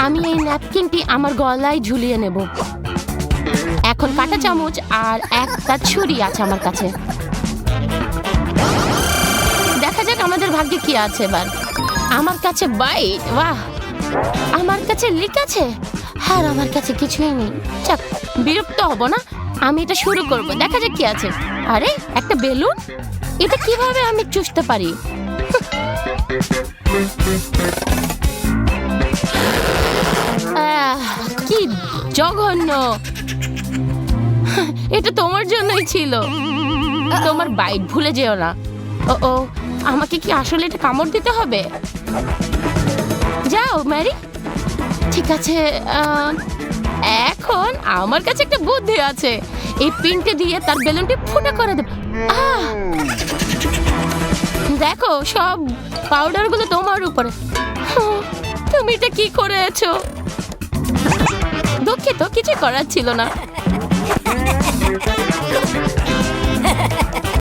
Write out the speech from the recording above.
আমি এই ন্যাপকিনটি আমার গলায় ঝুলিয়ে নেব। এখন কাঁটা চামচ আর একটা ছুরি আছে আমার কাছে। দেখা যাক আমাদের ভাগ্যে কি আছে এবার। আমার কাছে বাইট, বাহ। আমার কাছে লিক আছে, আর আমার কাছে কিছুই নেই। যাক, বিরক্ত হব না, আমি এটা শুরু করব। দেখা যাক কি আছে। আরে একটা বেলুন, এটা কিভাবে আমি চুষতে পারি? কি জঘন্য! এটা তোমার জন্যই ছিল। তোমার বাইট ভুলে যেও না। ও, আমাকে কি আসলে এটা কামড় দিতে হবে? যাও ম্যারি। ঠিক আছে, এখন আমার কাছে একটা বুদ্ধি আছে। এই পিনটা দিয়ে তার বেলুনটি ফুটা করে দেব। দেখো, সব পাউডার গুলো তোমার উপরে। তুমি এটা কি করেছো? দুঃখিত, কিছু করার ছিল না।